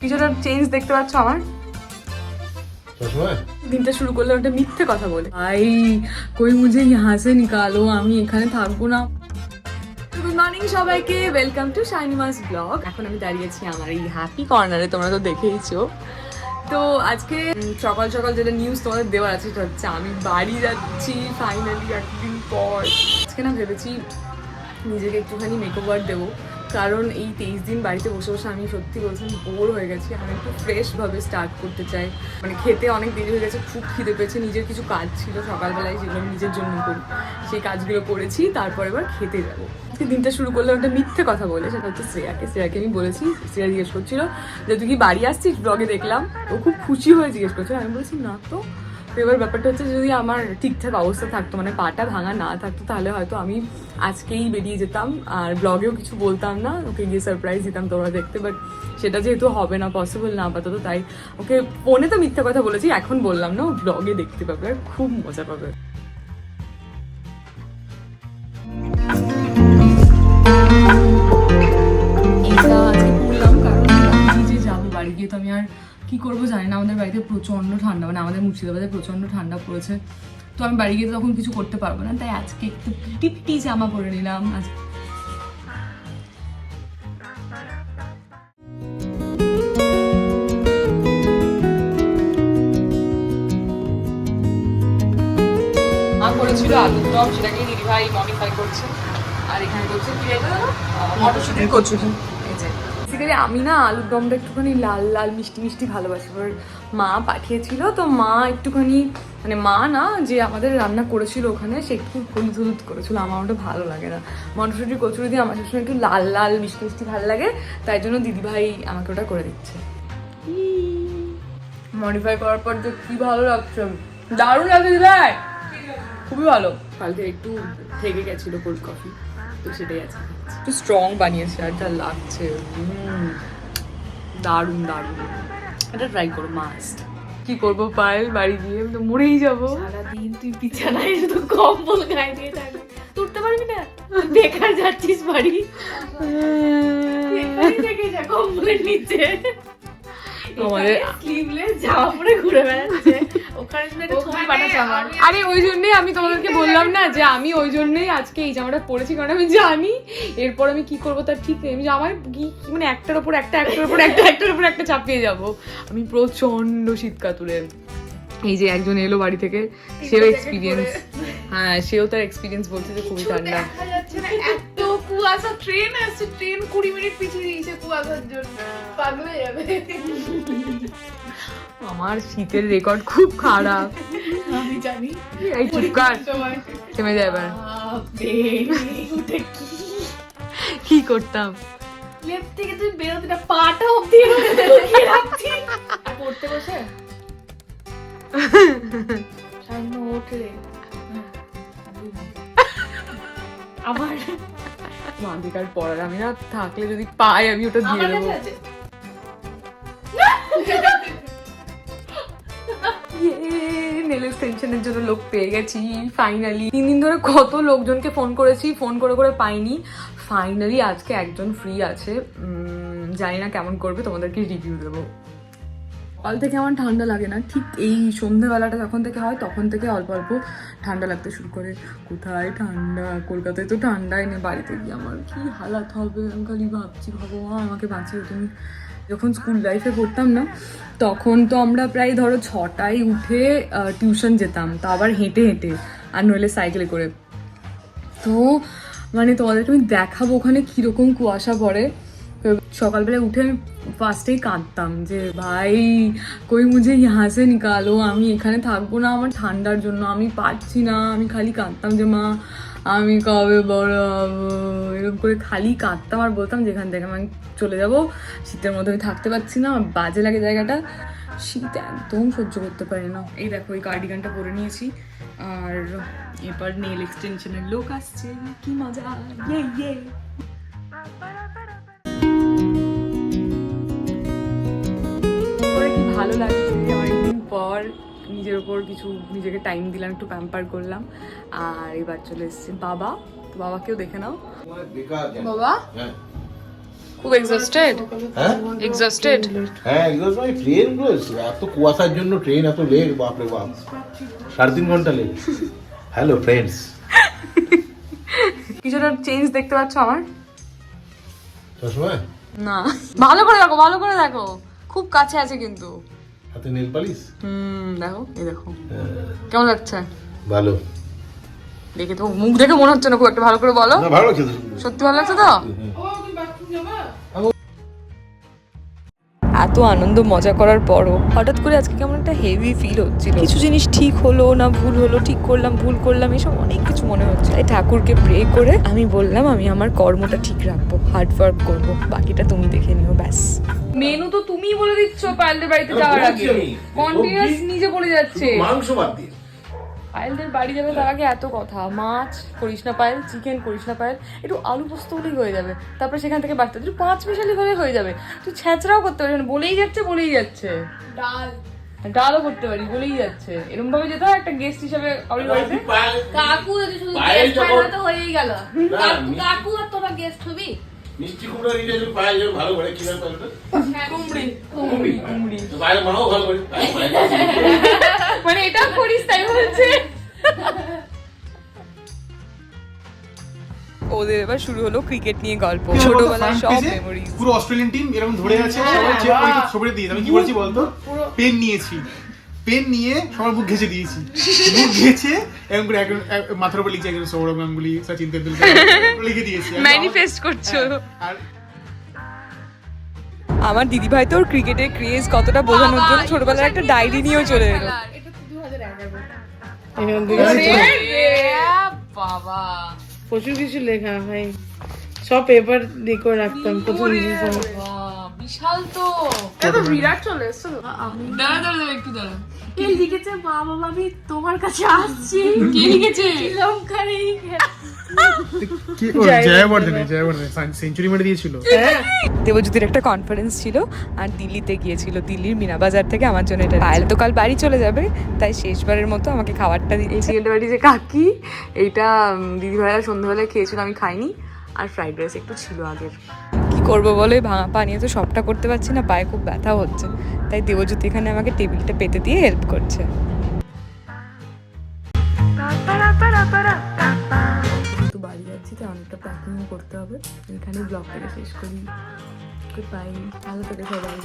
কিছুটা চেঞ্জ দেখতে পাচ্ছ আমার দিনটা শুরু করলে ওটা মিথ্যে কথা বলে ভাই কই মুঝে ইহা সে নিকালো, আমি এখানে থাকবো না। গুড মর্নিং সবাইকে, ওয়েলকাম টু শাইনিমাস ব্লগ। এখন আমি দাঁড়িয়েছি আমার এই হ্যাপি কর্নারে, তোমরা তো দেখেইছো। তো আজকে সকাল সকাল যেটা নিউজ তোমাদের দেওয়ার আছে সেটা হচ্ছে আমি বাড়ি যাচ্ছি ফাইনালি একদিন পর। আজকে না ভেবেছি নিজেকে একটুখানি মেকওভার দেবো, কারণ এই 23 দিন বাড়িতে বসে বসে আমি সত্যি বলছি বোর হয়ে গেছি। আমি একটু ফ্রেশভাবে স্টার্ট করতে চাই। মানে খেতে অনেক দেরি হয়ে গেছে, খুব খিদে পেয়েছে। নিজের কিছু কাজ ছিল সকালবেলায় যেগুলো আমি নিজের জন্য করি, সেই কাজগুলো করেছি, তারপর এবার খেতে যাবো। আজকে দিনটা শুরু করলে একটা মিথ্যে কথা বলে, সেটা হচ্ছে শ্রেয়াকে আমি বলেছি। শ্রেয়া জিজ্ঞেস করছিল যে তুই কি বাড়ি আসছিস, ব্লগে দেখলাম। ও খুব খুশি হয়ে জিজ্ঞেস করছিল, আমি বলেছি না তো। এবার ব্যাপারটা হচ্ছে যদি আমার ঠিকঠাক অবস্থা থাকতো, মানে পাটা ভাঙা না থাকতো, তাহলে হয়তো আমি আজকেই বেরিয়ে যেতাম আর ব্লগেও কিছু বলতাম না, ওকে গিয়ে সারপ্রাইজ দিতাম তোমরা দেখতে। বাট সেটা যেহেতু হবে না, পসিবল না আপাতত, তাই ওকে ফোনে তো মিথ্যা কথা বলেছি, এখন বললাম না, ও ব্লগে দেখতে পাবে আর খুব মজা পাবে। এটা আজকে করলাম কারণ যে যাবো বাড়ি গিয়ে তো আমি আর কি করবো জানি না। আমাদের বাড়িতে প্রচন্ড ঠান্ডা, মানে আমাদের মুর্শিদাবাদে প্রচন্ড ঠান্ডা পড়েছে, তো আমি বাড়ি গিয়ে তখন কিছু করতে পারবো না। তাই আজকে একটু পিটি জামা পরে নিলাম। করেছিল আলুর দম, সেটাকে দিদিভাই মডিফাই করছে। আর এখানে করছে কি এটা মটরশুঁটির কচুরি। বেসিক্যালি আমি না আলুর দমটা একটুখানি লাল লাল মিষ্টি মিষ্টি ভালোবাসি। এবার মা পাঠিয়েছিল, তো মা একটুখানি, মানে মা না, যে আমাদের রান্না করেছিল ওখানে, সে একটু হলুদ হলুদ করেছিল। আমার ওটা ভালো লাগে না। মটরশুঁটির কচুরি দিয়ে আমার সবসময় একটু লাল লাল মিষ্টি মিষ্টি ভালো লাগে, তাই জন্য দিদিভাই আমাকে ওটা করে দিচ্ছে। মডিফাই করার পর তো কি ভালো লাগছে, দারুণ লাগছে দিদিভাই, খুবই ভালো। কালকে একটু থেকে গেছিল কোল্ড কফি, তো সেটাই আছে, একটু স্ট্রং বানিয়েছে আর যা লাগছে দারুণ দারুণ। এটা ট্রাই করো মাস্ট। কি করবো পায়েল, বাড়ি গিয়ে তো মরেই যাবো। সারাদিন তুই বিছানায় শুধু কম্বল গায়ে দিয়ে থাকবি, তুলতে পারবি না, বেকার যাচ্ছিস বাড়ি, থেকে যা কম্বলের নিচে। আরে ওই জন্যই আমি তোমাদেরকে বললাম না যে আমি ওই জন্যই আজকে এই জামাটা পরেছি, কারণ আমি জানি এরপর আমি কি করবো তার ঠিক নেই। আমি জামায় মানে একটার উপর একটা, একটার উপর একটা, একটার উপর একটা চাপিয়ে যাবো। আমি প্রচন্ড শীত কাতুরে। এই যে একজন এলো বাড়ি থেকে, সেও এক্সপিরিয়েন্স, হ্যাঁ সেও তার এক্সপিরিয়েন্স বলছে যে খুবই ঠান্ডা। এত কুয়াশা, ট্রেন আসছে, ট্রেন 20 মিনিট পিছিয়ে দিয়েছে কুয়াশার জন্য, পাগল হয়ে যাবে। আমার শীতের রেকর্ড খুব খারাপ, আমি জানি। এই চুপকার, থেমে যায় এবার। কি করতাম, লেপ থেকে তুই বেরোতে না, পাটা অব্দি লুকিয়ে রাখছি। পড়তে বসে সামনে ওঠে আবার মাদিকার পড়ার, আমি না থাকলে যদি পাই আমি ওটা দিয়ে দেবো। নেল এক্সটেনশনের জন্য লোক পেয়ে গেছি ফাইনালি। 3 দিন ধরে কত লোকজনকে ফোন করেছি, ফোন করে করে পাইনি। ফাইনালি আজকে একজন ফ্রি আছে, জানি না কেমন করবে, তোমাদেরকে রিভিউ দেবো। কাল থেকে আমার ঠান্ডা লাগে না, ঠিক এই সন্ধ্যেবেলাটা যখন থেকে হয় তখন থেকে অল্প অল্প ঠান্ডা লাগতে শুরু করে। কোথায় ঠান্ডা, কলকাতায় তো ঠান্ডাই নেই। বাড়িতে গিয়ে আমার কি হালাত হবে, আমি খালি ভাবছি ভগবান আমাকে বাঁচিয়ে তুমি। যখন স্কুল লাইফে পড়তাম না, তখন তো আমরা প্রায় ধরো 6টায় উঠে টিউশন যেতাম, তা আবার হেঁটে হেঁটে, আর নইলে সাইকেলে করে। তো মানে তোমাদেরকে আমি দেখাবো ওখানে কীরকম কুয়াশা পড়ে। সকালবেলা উঠে আমি ফার্স্টেই কাঁদতাম যে ভাই কই মুঝে ইহা সে নিকালো, আমি এখানে থাকবো না, আমার ঠান্ডার জন্য আমি পারছি না। আমি খালি কাঁদতাম যে মা আমি কবে বড় হবো, এরকম করে খালি কাঁদতাম আর বলতাম যেখান থেকে আমি চলে যাব, শীতের মধ্যে আমি থাকতে পারছি না, আমার বাজে লাগে জায়গাটা, শীত একদম সহ্য করতে পারি না। এই দেখো এই কার্ডিগানটা পরে নিয়েছি, আর এবার নেল এক্সটেনশনের লোক আসছে, কি মজা, ইয়ে ইয়ে। কি ভালো লাগছে, অনেকদিন পর নিজের ওপর কিছু নিজেকে টাইম দিলাম, একটু প্যাম্পার করলাম। আর এবার চলে এসছে বাবা, তো বাবাকেও দেখে নাও। বাবা খুব এক্সস্টেড হ্যাঁ এক্সস্টেড হ্যাঁ এগুলো সবাই ট্রেনগুলো এত কুয়াশার জন্য ট্রেন এত লেট বাপরে বাপ 3.5 ঘন্টা লেট হ্যালো ফ্রেন্ডস কিছুটা চেঞ্জ দেখতে পাচ্ছ আমার? চশমা না, ভালো করে দেখো খুব কাছে আছে কিন্তু। হাতে নেল পালিশ দেখো এই দেখো কেমন লাগছে? ভালো দেখে তো মুখ দেখে মনে হচ্ছে না খুব একটা, ভালো করে বলো। না ভালো লাগছে তো। সত্যি ভালো লাগছে তো? এত আনন্দ মজা করার পরও হঠাৎ করে আজকে কেমন একটা হেভি ফিল হচ্ছিল। কিছু জিনিস ঠিক হলো না ভুল হলো, ঠিক করলাম ভুল করলাম, এসব অনেক কিছু মনে হচ্ছে। তাই ঠাকুরকে প্রে করে আমি বললাম আমি আমার কর্মটা ঠিক রাখবো, হার্ড ওয়ার্ক করবো, বাকিটা তুমি দেখে নিও ব্যাস। মেনু তো তুমিই বলে দিচ্ছ পায়েলদের বাড়িতে যাওয়ার আগে, কন্টিনিউয়াস নিজে বলে যাচ্ছে। মাংস বাদ দিয়ে পায়েলদের বাড়ি যাবে তার আগে এত কথা, মাছ করিস না পায়েল, চিকেন করিস না পায়েল, একটু আলু পোস্ত হলেই হয়ে যাবে, তারপরে সেখান থেকে বাড়তে একটু 5 মিশালি হলে হয়ে যাবে। তুই ছ্যাঁচড়াও করতে পারিস না, বলেই যাচ্ছে ডালও করতে পারিস, বলেই যাচ্ছে। এরকম ভাবে যেতে হয় একটা গেস্ট হিসেবে কারোর বাড়িতে। কাকু যদি শুধু গেস্ট হয় তো হয়েই গেল। কাকু আর তোরা গেস্ট হবি। মিষ্টি কুমড়া দিতে যদি পায়ে যেন ভালো করে কি ব্যাপার ওটা? কুমড়ি তো বাইরে মাও ভালো করে মানে এটা করিস তাই বলছে। ওদের এবার শুরু হলো ক্রিকেট নিয়ে গল্প, ছোটবেলার সব মেমোরি। পুরো অস্ট্রেলিয়ান টিম এরকম ধরে আছে, সবাই ছবি দিয়ে। আমি কি বলছি বলতো, পেন নিয়েছি, পেন নিয়ে সবার মুখ ঘেঁচে দিয়েছি, মুখ ঘেঁচে এরকম করে মাথার উপর লিখে একজন সৌরভ গাঙ্গুলি, সচিন তেন্ডুলকর লিখে দিয়েছি, ম্যানিফেস্ট করছো। আর আমার দিদিভাই তো ওর ক্রিকেটের ক্রেজ কতটা বোঝানোর জন্য ছোটবেলার একটা ডায়েরি নিয়েও চলে এলো। এটা তো 2011 বাবা প্রচুর কিছু লেখা হয়, সব পেপার দিয়ে করে রাখতাম প্রথম বিশাল তো। এটা তো বিরাট চলে এসছে তো। দাঁড়া একটু দাঁড়া। কে লিখেছে মা বাবা আমি তোমার কাছে আসছি। কে লিখেছে? শ্রীলঙ্কার এই জয়াবর্ধনে সেঞ্চুরি মেরে দিয়েছিল। দেবজ্যোতির একটা কনফারেন্স ছিল আর দিল্লিতে গিয়েছিল, দিল্লির মিনাবাজার থেকে আমার জন্য এটা। পায়েল তো কাল বাড়ি চলে যাবে, তাই শেষবারের মতো আমাকে খাবারটা দিয়েছে। এই চিকেনটা বাড়ি যে কাকি, এইটা দিদিভাইরা সন্ধ্যাবেলায় খেয়েছিল, আমি খাইনি। আর ফ্রাইড রাইস একটু ছিল আগের। কি করবো বলে, ভাঙা পা নিয়ে তো সবটা করতে পারছি না, পায়ে খুব ব্যথা হচ্ছে, তাই দেবজ্যোতি এখানে আমাকে টেবিলটা পেতে দিয়ে হেল্প করছে। তো বাড়ি যাচ্ছি, তাই অনেকটা প্যাকিংও করতে হবে। এখানে ব্লগটাকে শেষ করি। গুড বাই, ভালো থাকে সবাই।